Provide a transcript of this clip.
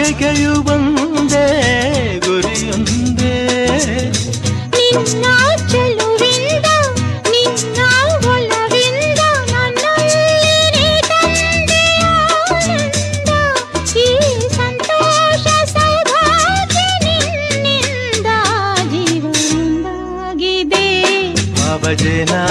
ಬಯಕೆಯು ಬಂದೇ ಗುರಿಯೊಂದೇ. ನಿನ್ನ ಚೆಲುವಿಂದ ನಿನ್ನ ಒಲವಿಂದ ನನ್ನಲ್ಲಿ ತಂದೆ ಆನಂದ. ಈ ಸಂತೋಷ ಸೌಭಾಗ್ಯ ನಿನ್ನಿಂದ ಜೀವನದಾಗಿದೆ. ಬಾಬಜೇನಾ